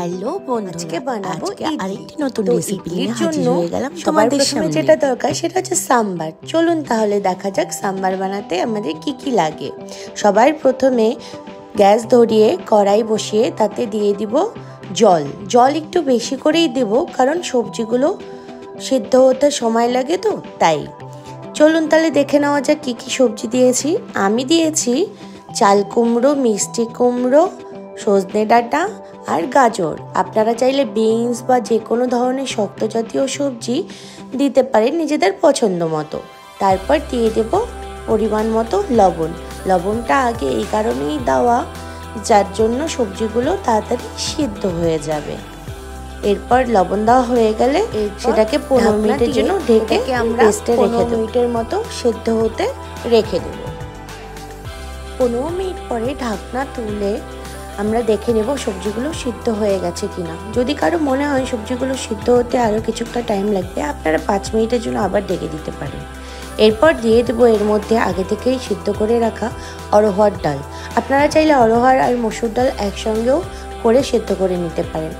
Hello বন্ধুরা, আজকে বানাবো আরেকটি নতুন রেসিপি নিয়ে ইডলির হাজির জন্য হয়ে গেলাম সবার তোমাদের প্রথমে সামনে। যেটা দরকার সেটা হচ্ছে সাম্বার। চলুন তাহলে দেখা যাক সাম্বার বানাতে আমাদের কি কি লাগে। সবার প্রথমে গ্যাস ধরিয়ে কড়াই বসিয়ে তাতে দিয়ে দিব জল একটু বেশি করেই দেব, কারণ সবজিগুলো সিদ্ধ হতে সময় লাগে তো তাই। চলুন তাহলে দেখে নেওয়া যাক কী কী সবজি দিয়েছি। আমি দিয়েছি চাল কুমড়ো, মিষ্টি কুমড়ো, সজনে ডাঁটা আর গাজর। আপনারা চাইলে বিনস বা যে কোনো ধরনের শক্ত জাতীয় সবজি দিতে পারেন নিজেদের পছন্দ মতো। তারপর দিয়ে দেব পরিমাণ মতো লবণটা আগে এই কারণেই দেওয়া যার জন্য সবজিগুলো তাড়াতাড়ি সিদ্ধ হয়ে যাবে। এরপর লবণ দেওয়া হয়ে গেলে সেটাকে 15 মিনিটের জন্য ঢেকে আমরা রেস্টে রেখে 15 মিনিটের মতো সিদ্ধ হতে রেখে দেব। 15 মিনিট পরে ঢাকনা তুলে আমরা দেখে নেব সবজিগুলো সিদ্ধ হয়ে গেছে কিনা। যদি কারো মনে হয় সবজিগুলো সিদ্ধ হতে আরও কিছুটা টাইম লাগবে, আপনারা 5 মিনিটের জন্য আবার ঢেকে দিতে পারেন। এরপর দিয়ে দেবো এর মধ্যে আগে থেকেই সিদ্ধ করে রাখা অরহর ডাল। আপনারা চাইলে অরহর আর মসুর ডাল একসঙ্গেও করে সিদ্ধ করে নিতে পারেন।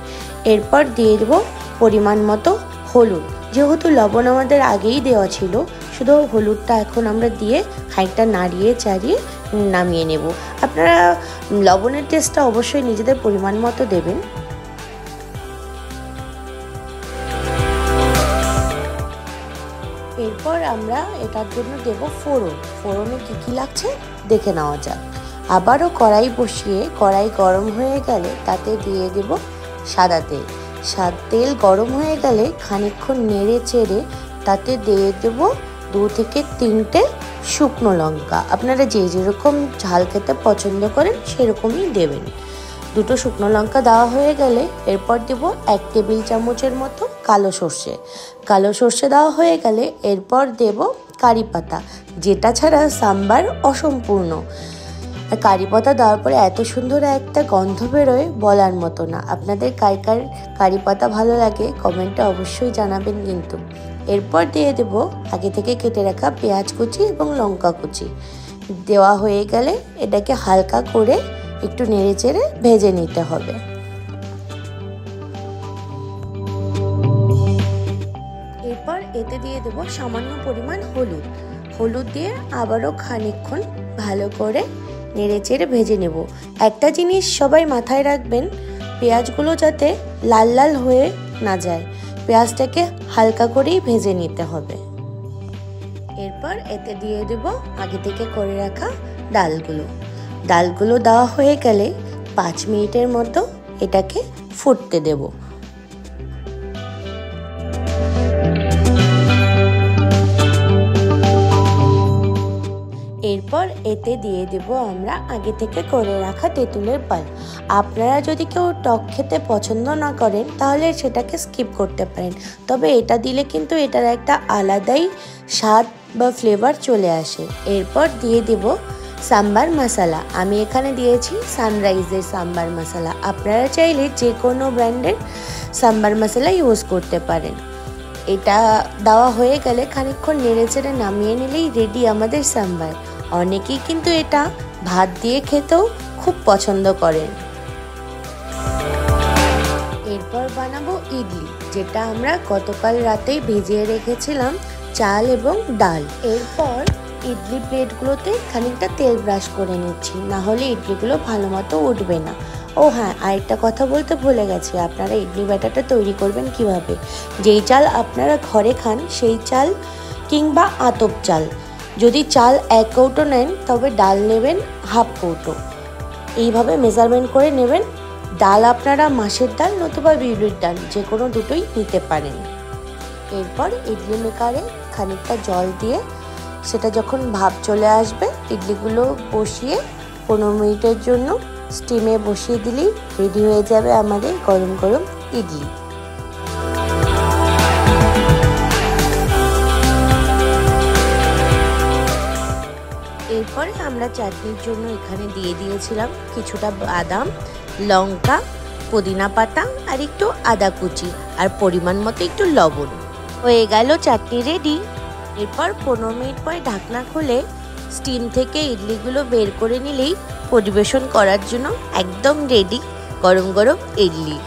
এরপর দিয়ে দেবো পরিমাণ মতো হলুদ। যেহেতু লবণ আমাদের আগেই দেওয়া ছিল, শুধু হলুদটা এখন আমরা দিয়ে খানিকটা নাড়িয়ে চাড়িয়ে নামিয়ে নেব। আপনারা লবণের টেস্টটা অবশ্যই নিজেদের পরিমাণ মতো দেবেন। এরপর আমরা এটার জন্য দেব ফোড়নে কী কী লাগছে দেখে নেওয়া যাক। আবারও কড়াই বসিয়ে কড়াই গরম হয়ে গেলে তাতে দিয়ে দেব সাদা তেল গরম হয়ে গেলে খানিকক্ষণ নেড়ে চেড়ে তাতে দিয়ে দেব 2 থেকে 3টে শুকনো লঙ্কা। আপনারা যে যেরকম ঝাল খেতে পছন্দ করেন সেরকমই দেবেন। 2টো শুকনো লঙ্কা দেওয়া হয়ে গেলে এরপর দেব 1 টেবিল চামচের মতো কালো সর্ষে দেওয়া হয়ে গেলে এরপর দেব কারি পাতা, যেটা ছাড়া সাম্বার অসম্পূর্ণ। কারি পাতা দেওয়ার পরে এত সুন্দর একটা গন্ধ বেরোয় বলার মতো না। আপনাদের কার কারি পাতা ভালো লাগে কমেন্টে অবশ্যই জানাবেন কিন্তু। এরপর দিয়ে দেব আগে থেকে কেটে রাখা পেঁয়াজ কুচি এবং লঙ্কা কুচি। দেওয়া হয়ে গেলে এটাকে হালকা করে একটু নেড়ে চেড়ে ভেজে নিতে হবে। এরপর এতে দিয়ে দেব সামান্য পরিমাণ হলুদ দিয়ে আবারও খানিকক্ষণ ভালো করে নেড়ে চেড়ে ভেজে নেব। একটা জিনিস সবাই মাথায় রাখবেন, পেঁয়াজগুলো যাতে লাল লাল হয়ে না যায়, পেঁয়াজটাকে হালকা করেই ভেজে নিতে হবে। এরপর এতে দিয়ে দেব আগে থেকে করে রাখা ডালগুলো দেওয়া হয়ে গেলে 5 মিনিটের মতো এটাকে ফুটতে দেব। এরপর এতে দিয়ে দেব আমরা আগে থেকে করে রাখা তেঁতুলের পাল। আপনারা যদি কেউ টক খেতে পছন্দ না করেন তাহলে সেটাকে স্কিপ করতে পারেন, তবে এটা দিলে কিন্তু এটার একটা আলাদাই স্বাদ বা ফ্লেভার চলে আসে। এরপর দিয়ে দেব সাম্বার মশলা। আমি এখানে দিয়েছি সানরাইজের সাম্বার মশলা। আপনারা চাইলে যে কোনো ব্র্যান্ডের সাম্বার মশলা ইউজ করতে পারেন। এটা দেওয়া হয়ে গেলে খানিকক্ষণ নেড়ে চেড়ে নামিয়ে নিলেই রেডি আমাদের সাম্বার। অনেকেই কিন্তু এটা ভাত দিয়ে খেতেও খুব পছন্দ করেন। এরপর বানাবো ইডলি, যেটা আমরা গতকাল রাতেই ভিজিয়ে রেখেছিলাম চাল এবং ডাল। এরপর ইডলি প্লেটগুলোতে খানিকটা তেল ব্রাশ করে নিচ্ছি, না হলে ইডলিগুলো ভালো মতো উঠবে না। ও হ্যাঁ, আরেকটা কথা বলতে ভুলে গেছি, আপনারা ইডলি ব্যাটারটা তৈরি করবেন কিভাবে। যেই চাল আপনারা ঘরে খান সেই চাল কিংবা আতপ চাল, যদি চাল 1 কৌটো নেন তবে ডাল নেবেন হাফ কৌটো। এইভাবে মেজারমেন্ট করে নেবেন। ডাল আপনারা মাসের ডাল নতুবা বিউলির ডাল যে কোনো দুটোই নিতে পারেন। এরপর ইডলি মেকারে খানিকটা জল দিয়ে সেটা যখন ভাপ চলে আসবে ইডলিগুলো বসিয়ে 15 মিনিটের জন্য স্টিমে বসিয়ে দিলেই রেডি হয়ে যাবে আমাদের গরম গরম ইডলি। এরপরে আমরা চাটনির জন্য এখানে দিয়ে দিয়েছিলাম কিছুটা বাদাম, লঙ্কা, পুদিনা পাতা আর একটু আদা কুচি আর পরিমাণ মতো একটু লবণ। হয়ে গেল চাটনি রেডি। এরপর 15 মিনিট পরে ঢাকনা খুলে স্টিম থেকে ইডলিগুলো বের করে নিলেই পরিবেশন করার জন্য একদম রেডি গরম গরম ইডলি।